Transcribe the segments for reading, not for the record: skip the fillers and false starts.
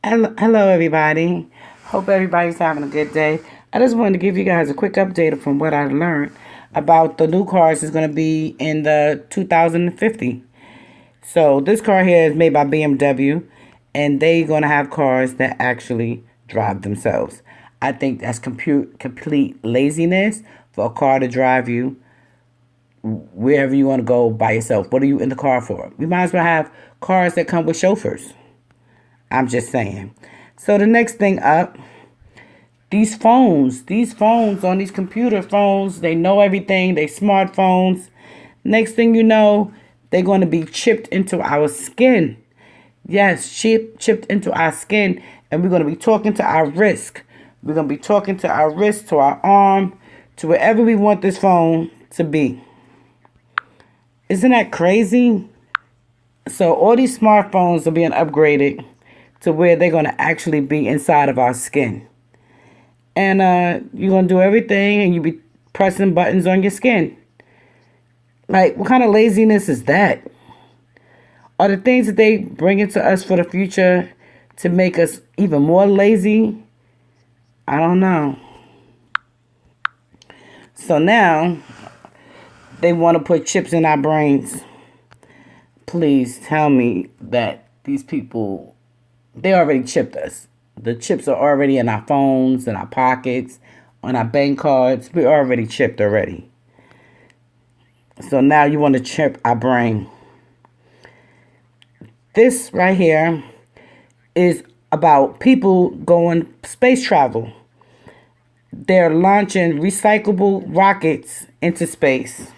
Hello, everybody. Hope everybody's having a good day. I just wanted to give you guys a quick update from what I learned about the new cars is going to be in the 2050. So this car here is made by BMW, and they're going to have cars that actually drive themselves. I think that's complete laziness for a car to drive you wherever you want to go by yourself. What are you in the car for? We might as well have cars that come with chauffeurs. I'm just saying. So the next thing up, these phones on these computer phones, they know everything, they smartphones. Next thing you know, they're going to be chipped into our skin. Yes, chipped into our skin, and we're going to be talking to our wrist. We're going to be talking to our wrist, to our arm, to wherever we want this phone to be. Isn't that crazy? So all these smartphones are being upgraded to where they're going to actually be inside of our skin. And you're going to do everything and you be pressing buttons on your skin. Like, what kind of laziness is that? Are the things that they bring into us for the future to make us even more lazy? I don't know. So now they want to put chips in our brains. Please tell me that these people, they already chipped us. The chips are already in our phones, in our pockets, on our bank cards. We're already chipped already. So now you want to chip our brain. This right here is about people going space travel. They're launching recyclable rockets into space.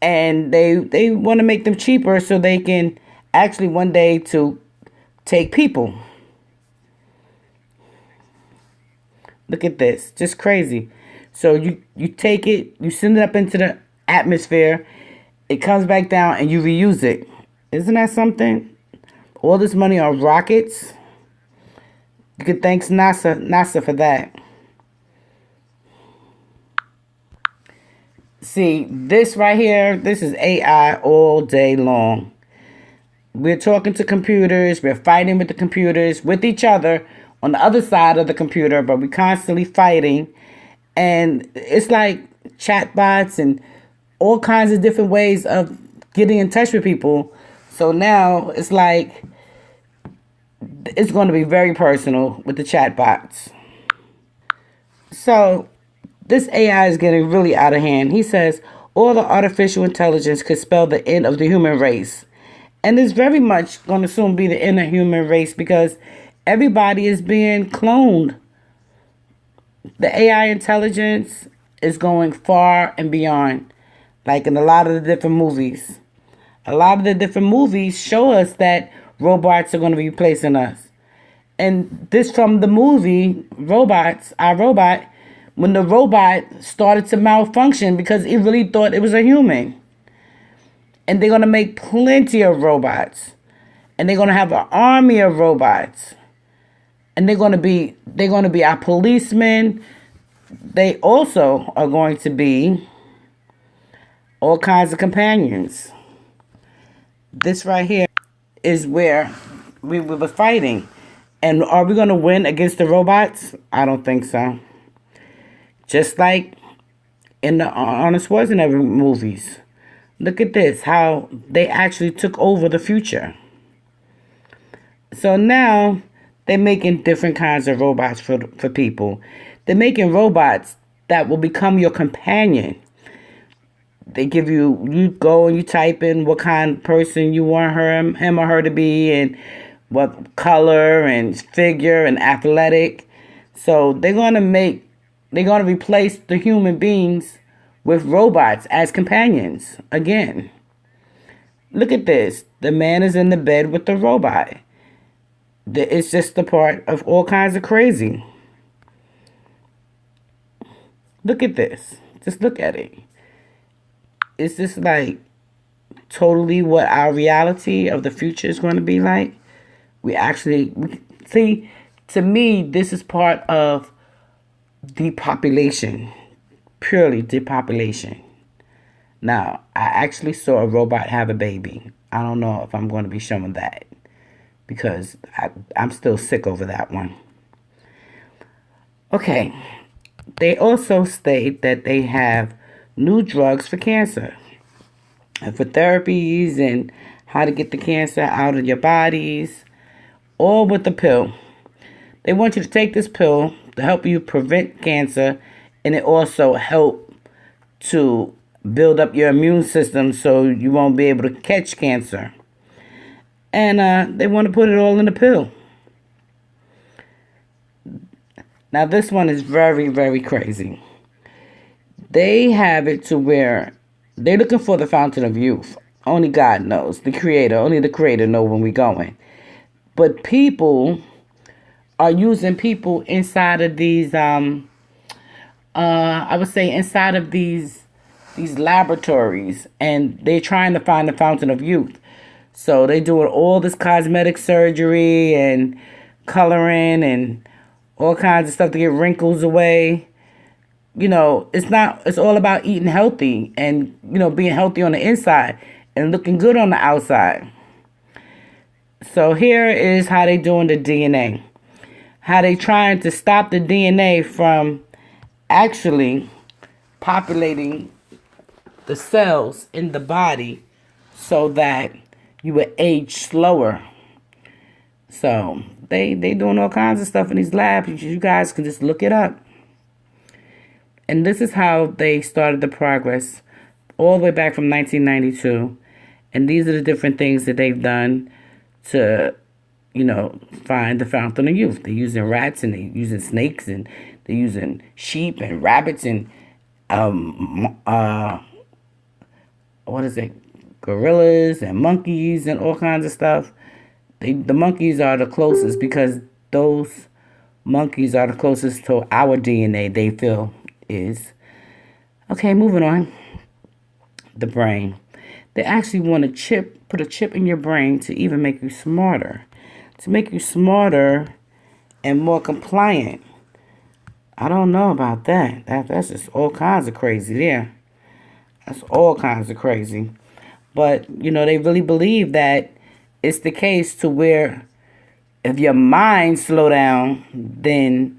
And they want to make them cheaper so they can actually one day to take people. Look at this. Just crazy. So you take it, you send it up into the atmosphere, it comes back down and you reuse it. Isn't that something? All this money on rockets. You could thank NASA for that. See, this right here, this is AI all day long. We're talking to computers, we're fighting with the computers, with each other on the other side of the computer, but we're constantly fighting. And it's like chatbots and all kinds of different ways of getting in touch with people. So now it's like it's going to be very personal with the chatbots. So this AI is getting really out of hand. He says all the artificial intelligence could spell the end of the human race. And it's very much going to soon be the end of human race because everybody is being cloned. The AI intelligence is going far and beyond, like in a lot of the different movies. A lot of the different movies show us that robots are going to be replacing us. And this from the movie Robots, I Robot, when the robot started to malfunction because it really thought it was a human. And they're going to make plenty of robots. And they're going to have an army of robots. And they're going to be our policemen. They also are going to be all kinds of companions. This right here is where we were fighting. And are we going to win against the robots? I don't think so. Just like in the Arnold Schwarzenegger movies. Look at this, how they actually took over the future. So now they're making different kinds of robots for people. They're making robots that will become your companion. They give you go and you type in what kind of person you want him or her to be and what color and figure and athletic. So they're going to replace the human beings with robots as companions again. Look at this. The man is in the bed with the robot. It's just a part of all kinds of crazy. Look at this. Just look at it. Is this like totally what our reality of the future is going to be like? See, to me, this is part of depopulation, purely depopulation. Now, I actually saw a robot have a baby. I don't know if I'm going to be showing that because I'm still sick over that one. Okay, they also state that they have new drugs for cancer and for therapies and how to get the cancer out of your bodies, all with the pill. They want you to take this pill to help you prevent cancer, and it also help to build up your immune system so you won't be able to catch cancer. And they want to put it all in the pill. Now this one is very, very crazy. They have it to where they're looking for the fountain of youth. Only God knows, only the creator knows when we're going. But people are using people inside of these, I would say inside of these laboratories, and they're trying to find the fountain of youth. So they're doing all this cosmetic surgery and coloring and all kinds of stuff to get wrinkles away. It's all about eating healthy and, being healthy on the inside and looking good on the outside. So here is how they doing the DNA. How they trying to stop the DNA from actually populating the cells in the body so that you would age slower. So they doing all kinds of stuff in these labs. You guys can just look it up. And this is how they started the progress all the way back from 1992. And these are the different things that they've done to, find the fountain of youth. They're using rats and they're using snakes and they're using sheep and rabbits and gorillas and monkeys and all kinds of stuff. The monkeys are the closest because those monkeys are the closest to our DNA, they feel is. Okay, moving on. The brain. They actually want to put a chip in your brain to even make you smarter. To make you smarter and more compliant. I don't know about that. That's just all kinds of crazy there. That's all kinds of crazy. But, they really believe that it's the case to where if your mind slow down, then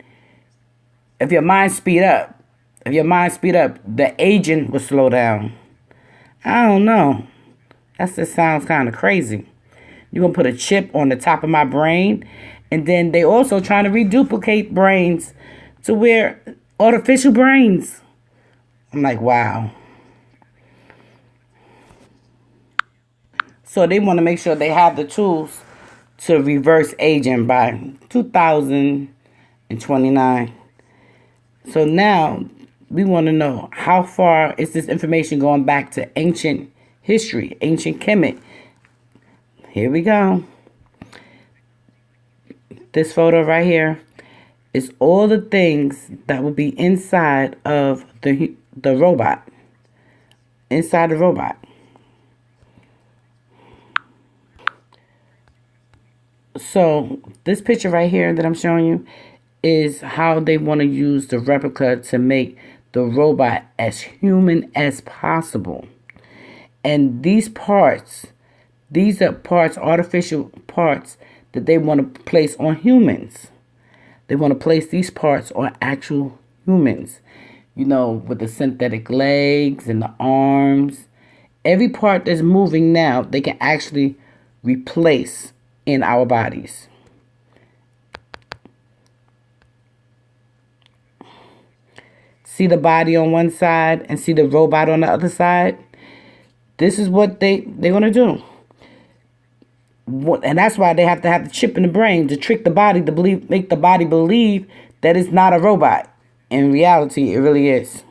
if your mind speed up, the aging will slow down. I don't know. That just sounds kind of crazy. You're going to put a chip on the top of my brain. And then they also trying to reduplicate brains to where artificial brains. I'm like, wow. So they want to make sure they have the tools to reverse aging by 2029. So now we want to know how far is this information going back to ancient history, ancient Kemet. Here we go. This photo right here is all the things that will be inside of the robot. Inside the robot. So this picture right here that I'm showing you is how they want to use the replica to make the robot as human as possible. And these are artificial parts that they want to place on humans. They want to place these parts on actual humans. With the synthetic legs and the arms. Every part that's moving now, they can actually replace in our bodies. See the body on one side and see the robot on the other side? This is what they're going to do. And that's why they have to have the chip in the brain to trick the body to make the body believe that it's not a robot. In reality, it really is.